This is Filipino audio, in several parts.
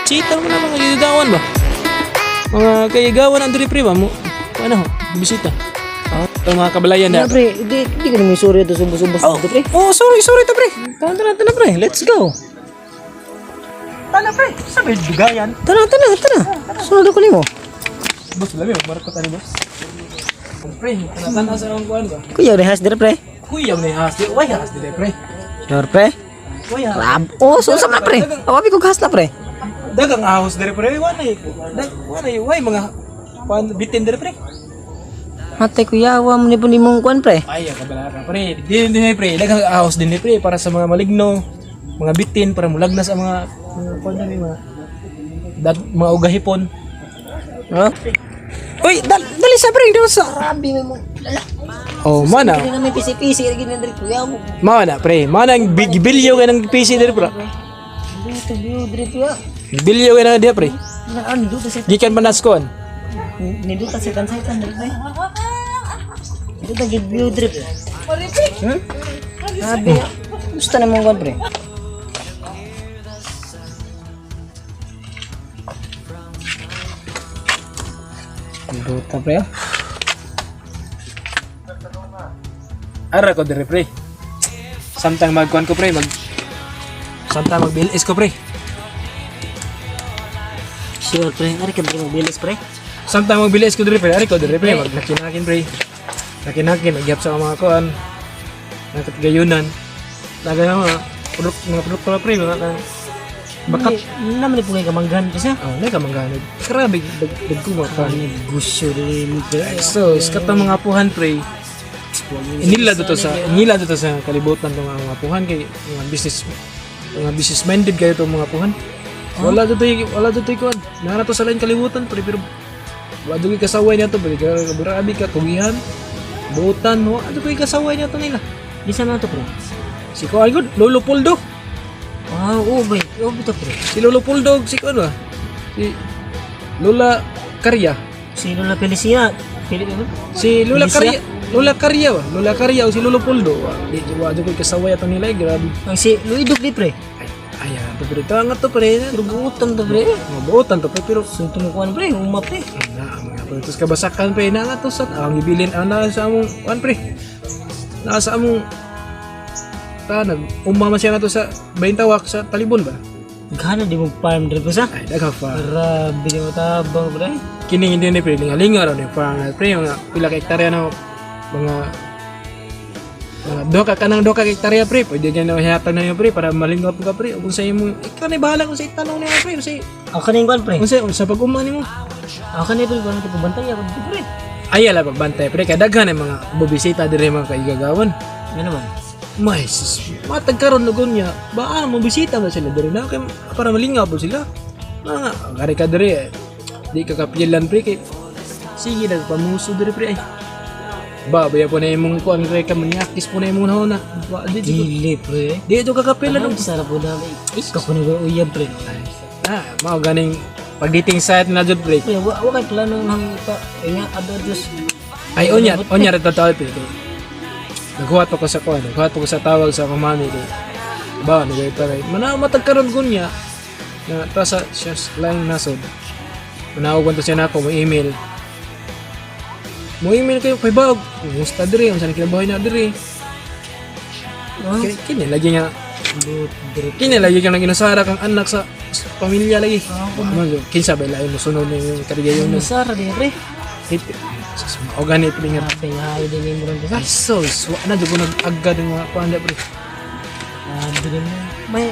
Sita mo na mga kaigawan ba? Mga kaigawan ang diri pre ba mo? Ano, bisita. Ito mga kabalayan na. Pre, di ka naman sorry ito subos-subos dito pre. Oh, sorry to pre. Tana pre, let's go. Tana pre, sabi dugayan. Tara. Sunod ako nimo. Boss, labi magmarko tani boss. Pre, tana sa ang kuan ba? Kuya rehas dire pre. Kuya ni hasti, way hasti de pre. Sure pre. Way Rab. Oh, susam na pre. Awabi ko gas na pre. dagang ahos dire pre, wanay way mga bitin dire pre. Mate kuya, wa mo ni po nimong kuan pre. Ay, kabala ka pre. Din pre, dagang ahos din ni pre para sa mga maligno, mga bitin para mulagnas ang mga kuan mga ugahipon. Ha? Uy, dali sa pre, do sa. Rabi mo. Oh, mana. Hindi na may pisi-pisi lagi na dire kuya mo. Mana pre, mana ang gibilyo ka ng PC dire pre. Dito dire kuya. Gibilyo ka na dia pre. Ano dito sa Gikan panaskon. Nido ta sa tansay dire pre. Dito gid view dire pre. Rabi. Gusto na mong kuan pre. Dito pre. Ara ko dire pre. Samtang magkuan ko pre, samtang magbilis ko pre. Sure pre, ari ka pre magbilis pre. Samtang magbilis ko dire pre, ari ko dire pre, magnakinakin pre. Nakinakin, nagyap sa mga kuan. Nakatgayunan. Tagay mga produkto na pre, mga bakat. Naman po kay kamanggan kasi. Oh, na kamangganod. Grabe dagko ka. Gusto rin pre. So, iskat ang mga apuhan pre. Inila dito sa kalibutan ng mga apuhan kay mga business minded kayo itong mga apuhan. Wala dito ko. Nara to sa lain kalibutan pero wala dito kasaway niya to, grabe ka tugihan. Butan mo, ato ko kasaway niya to nila. Di sana to pre. Si ko ay good, Lolo Poldo. Ah, oh bay, oh bito pre. Si Lolo Poldo, si ko ano? Si Lola Karya. Sino na Felicia? Si Lola Felicia? Karya. Lola Karya o si Lolo Poldo. Di wala ko kasaway ato nila, grabe. Ang si Luidog di pre. Ay, to pre, tangat to pre. Rugutan to pre. Mabuotan to pre, pero Sunto mo kuan pre, uma pre. mga pre, tapos kabasakan pre, na nga to sa ang ibilin, nasa among, kuan pre, nasa among, umama siya na to sa Bayintawak sa Talibon ba? Gana di mo farm dire sa. Ay, daga pa. Grabe di mo tabang pre. Kining hindi ni pre, linga-linga raw ni parang pre, mga pila ka hektarya na mga doka hektarya pre, pwede dyan na hihatag na yun pre, para malingap ka pre, kung sa mo, ikaw na bahala kung sa itanong niya pre, kung sa Ako kaning kuan pre. sa pag-umani mo. Ako kanay pre kuan ti pabantay ako di pre. Ay, ala pagbantay pre, kaya daghan ang mga bubisita dire mga kaigagawan. Ano man? May matag karon lugon niya. Ba mo bisita ba sila dire na kay para malingaw po sila. Mga gari ka dire. Di ka kapilan pre kay sige na pamuso dire pre ay. Ba baya po na imong kuan kay ka manyakis po na imong na. Ba di Dili pre. di to ka kapilan Ano sa po na ka ko ni uyab pre. Mao ganing pagdating sa na jud pre. Pre, wa kay plano nang ita. Ay nga adodus. Ay onya ra totoo pre. Naghuhat ko sa kuan, naghuhat ko sa tawag sa mami ko. Ba nagay pa kay matag karon gunya na ta sa siya lang nasod. Manawag to siya nako mo email. Mo email kayo kay bag. Musta dire unsa kinabuhi na dire. Kini lagi nga kini lagi kang ginasara kang anak sa pamilya lagi. Kinsa ba lain mo sunod na yung karigayon na. Sara di pre. O ganit pre nga. Grabe hayo din mo ron sa. Ay sos, wa na jud ko nag-agad ng mga kuanda pre. Grabe din mo. May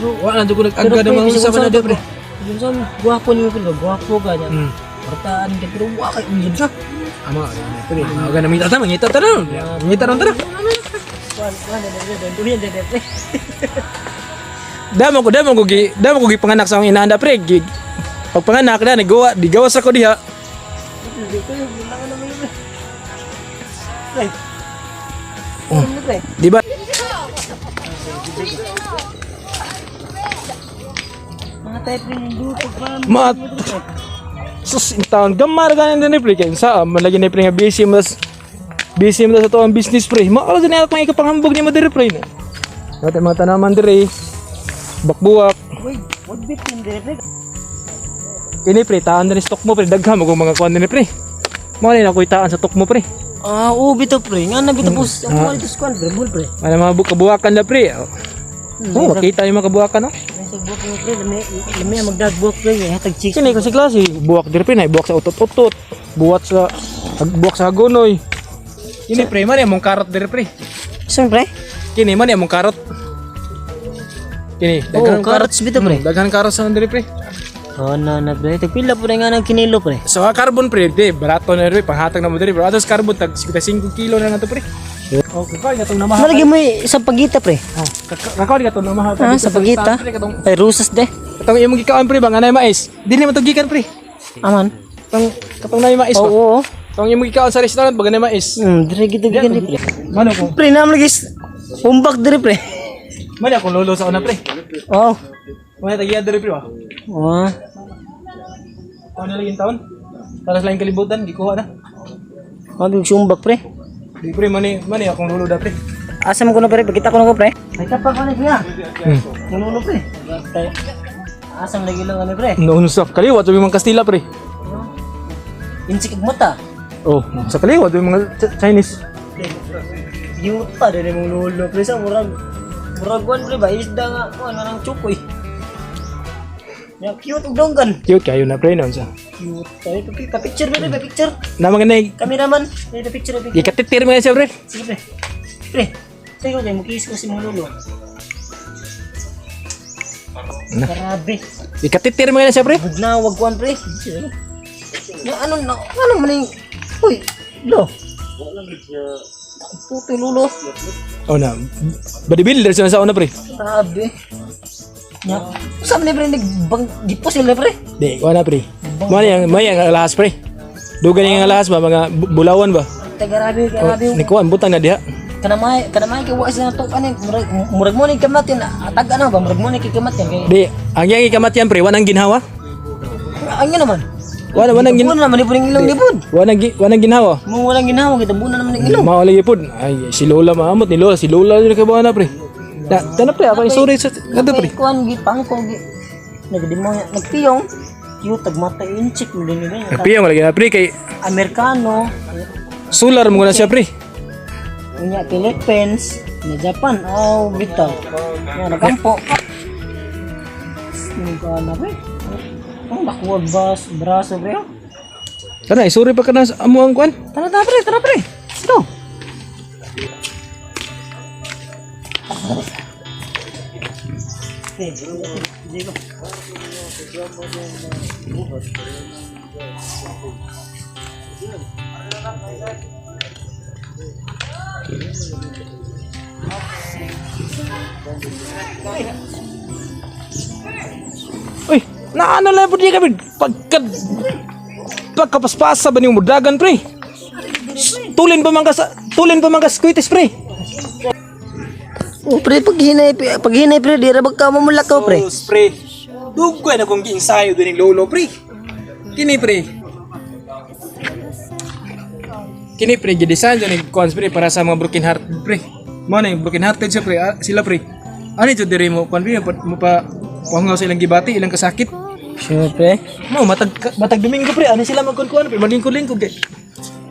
Wa na jud ko nag-agad ng mga unsa man na pre. Minsan guwapo niyo pre, guwapo ka na. Portaan ka pero wa kay unjud sa. Ama, pre. Aga na mita ta, mangita ta na. Mangita ron tara. Damo ko gi panganak sa akong inaanda pre. Pag panganak na digawas ako diha. Di ba? Mga type rin yung duto pa. Mat. Sus in town gamar ganin din pre kay sa malagi na pre nga busy mo sa to ang business pre. Maala din ako mga ikapanghambog ni mo dire pre. Natin mga tanaman dire. Bakbuak. Uy, what bit yung dire? Kini pre, taan din stock mo pre. Daghan mo kung mga kuan din pre. Mo na ako itaan sa stock mo pre. Ah, bito pre. Nga na bito po. Ang mga dito squad pre, bol pre. Ano mga kabuwakan na pre. Oh, makita yung mga kabuwakan no. Nasa buwak mo pre, lami magdagbuwak pre. Hatag chicks. Kini ko si klase, buwak dire pre na buwak sa utot-utot. Buwak sa hagonoy. Kini pre, man yung karot dire pre. Saan pre? Kini man yung karot. Kini, Oh, carrots bito pre. Daghan karot sa dire pre. Oh, na pre. Tagpila po na nga ng kinilo pre. So carbon pre, di barato na rin panghatag na mo dire. Pero atos carbon tag 5 kilo na to pre. Okay, kaya gatong na mahal. Malagyan mo sa pagita pre. Oh, kakao di gatong na mahal. Ah, sa pagita. Ay, rusas de. Katong imong gikaon pre bang anay mais. Dili man to gikan pre. Aman. Katong nay mais ba. Oo. Katong imong gikaon sa restaurant bang anay mais. Dire gitu gigan di pre. Mano ko? Pre, naam lagi. Umbak dire pre. Mali akong lolo sa una pre. Oh. Mali tagiya dire pre ba. Oh. Ano na lagi taon? Para sa lain kalibutan gikuha na. Maging sumbak pre. Di pre mani akong lolo da pre. Asam ko na pre, pagkita ko na ko pre. Ay kapag ano kuya? Nuno pre. Asam lagi lang ano pre. Noon sa kaliwa sabi mga Kastila pre. Insik mata. Oh, sa kaliwa sabi mga Chinese. Yuta din mong nuno pre sa murag pre ba isda nga ano nang chukoy. Ya cute ug donggan. Cute kayo na pre noon sa. Cute. Ay picture pre, picture. Na mga nay Kameraman, may picture. gikatitir mo siya pre. Sige pre. Pre. Sige mo mukis ko si mong lolo. Grabe. Gikatitir mo siya pre. Bugna wag kuan pre. Na ano maning. Uy, lo. Puto lulo. Oh na. Bodybuilder siya sa una pre. Grabe. Nya, saan ni pre nagbang gipos nila pre? Di, wala pre. May ang alahas pre. Dugan yung alahas ba mga bulawan ba? Grabe. Ni kuan butang na diha. Kanamay kay wa sila to kanin murag mo ni kamatin atag ano ba murag mo ni kamatin kay. Di, ang yang ikamatyan pre, wanang ginhawa. Ang naman. Wanang Bunan naman ni puning ilong libod. wanang ginhawa. Mo walang ginawa kita bunan naman ng ilong. Mao lagi pud. Ay, si Lola maamot ni Lola, si Lola din kay na pre. Tanap pre, ako sorry sa ato pre. Kuan gi pangko gi. Nagdimo nagpiyong. Cute tag mata inchik mo din ni. Tapi yung lagi na pre kay Amerikano. solar mo na siya pre. Unya Philippines, na Japan, oh vital. Ya nakampo. Nung na pre. Ang bakuwag bas braso pre. Tara, sorry pa ka na sa amo ang kuan. Tara pre. Ito. Uy, naano lang po di kami pagkapaspasa ba niyong mudagan pre? Tulin pa man ka squitis pre. Oh pre paghinay pre di ra bag ka mamulakaw pre. Pre. Dugay na kong giinsayo din ni Lolo pre. Kini pre gidesign jud ni kuan pre para sa mga broken heart pre. Mo na yung broken hearted siya pre, sila pre. Ano jud diri mo kuan pre mo pa pangaw sa ilang gibati, ilang kasakit. Sure pre. Mo matag Domingo pre, ano sila magkuan pre, malingkod-lingkod kay.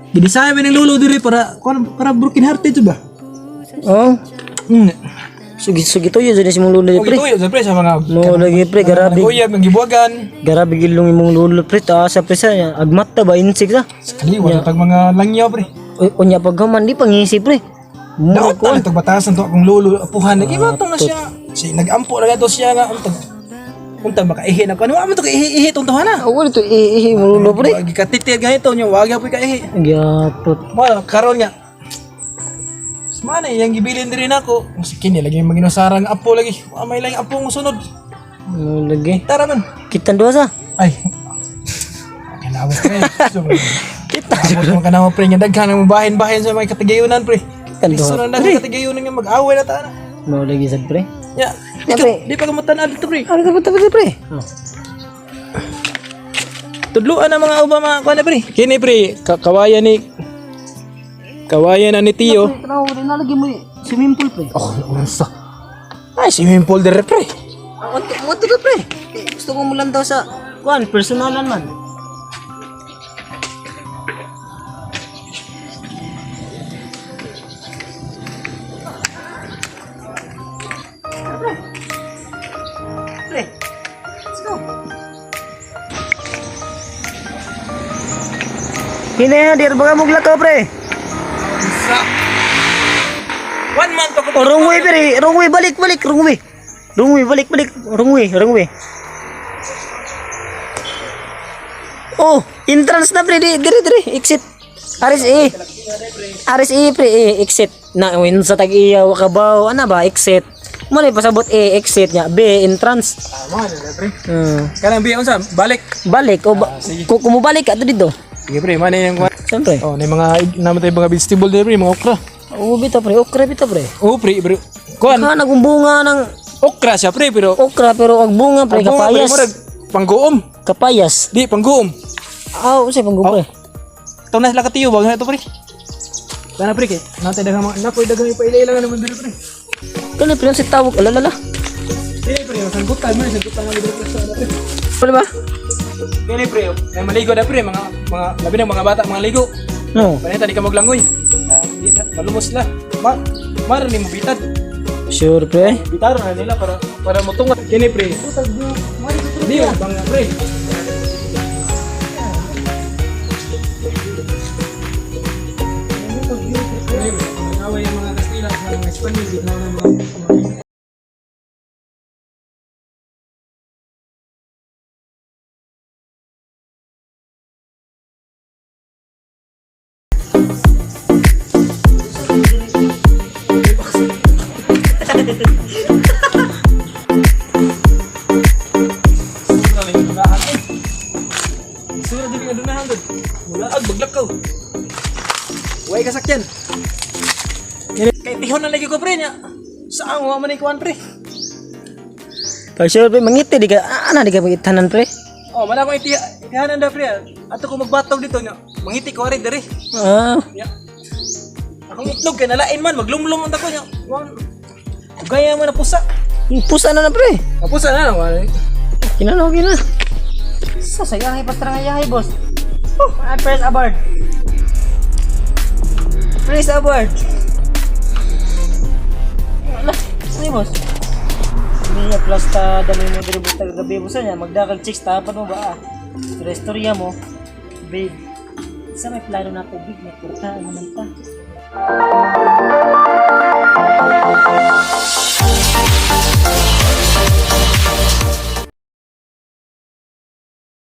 Gidesign ni Lolo diri para kuan para broken hearted jud ba? Oh. Sugi to yun si mong lolo O pre. gituyo sa pre sa mga Mo lagi pre grabe. uyab ng gibuwagan. Grabe gilong imong lolo pre ta sa pre sa agmat ta ba insik sa. Kaliwa tag mga langyaw pre. Unya pagkaman di pangisip pre. Mo Daot ko. na tag batasan to akong lolo apuhan nag-ibatong na siya. Si nagampo na to siya nga unta makaihi na kanu amo to ihi tong tawana. Awal to mo lolo pre. Gikatitir ganito nya wag gyud kaihi. Gyapot. Mo karon nga mana yang gibilin diri nako. Musik kini lagi maginusarang apo lagi. Wa may lang apo mo sunod. Mo lagi. Tara man. Kita dua sa. Ay. Kanawa pre. Kita Mo kanawa pre nga daghan ang bahin-bahin sa mga katigayunan pre. Kita dua. Sunod na katigayunan nga mag-away na ta na. Mo lagi sad pre. Ya. pre. Di pa kamutan dito pre. Ano ka pre? Tudluan ang mga uba mga kuan pre. Kini pre, kawayan na ni Tio. Tanaw rin na lagi mo swimming pool pre. Oh, unsa? Ay, swimming pool dire pre. Mo to pre. Gusto ko mulan daw sa kuan personalan man. Pre. Let's go. Kini dir baga mo glakaw pre. Unsa? 1 month pa ko. Oh, wrong way pre. Wrong way balik. Wrong way. Wrong way. Oh, entrance na pre. Dire. Exit. RSE pre. Exit. Na win sa tag-iya wakabaw. Ano ba? Exit. Mali pasabot exit nya. B entrance. Tama na pre. Kanang biya unsa? Balik. Balik o kumubalik ka to dito. Sige pre, mana yung Siyempre. oh, na mga namatay mga vegetable dire pre, mga okra. Bito pre. Okra bito pre. Oh pre, bro. Kuan, Nagumbunga ng okra siya pre, pero okra pero ang bunga pre ang bunga, pre, kapayas. murag pangguom. Kapayas. Di pangguom. Usay panggupo pre. Ito na sila katiyo bang ito pre. Kana pre kay, natay daghang mga nakoy daghang ipailaylan naman dire pre. Kani pre si tawag alalala. Pre, sanggutan mo, sanggutan nga dire sa pre. Ano ba? Kini pre, may maligo na pre, mga labi ng mga bata mga ligo. No. Panita di ka maglangoy. Di malumos la. Mar ni mo bitad. Sure pre. Bitaro na nila para motungat kini pre. Di bang pre. Away yung mga Kastila, mga Espanyol, di na mga Sura di nga dunahan doon. Mula baglakaw. Way kasakyan. Kay tihon na lagi ko pre niya. Saan mo man ikuan pre? Pag sure pre mangiti di ka ana di ka magitanan pre. Oh, mana ko itihanan da pre. Ato ko magbataw dito niya. Mangiti ko ari diri. Ya. Akong itlog kay nalain man maglumlum man ako niya. Gaya mo na pusa. Pusa na pre. Pusa na naman. Kinano gina. Sa sayahay pastrangayay boss. Press abort. Press abort. Wala. Ay boss. Niya plasta dami mo diri butag gabi boss niya magdakag chicks tapan mo ba? Restorya mo. Babe. Sa may plano na tubig na kurta naman ta.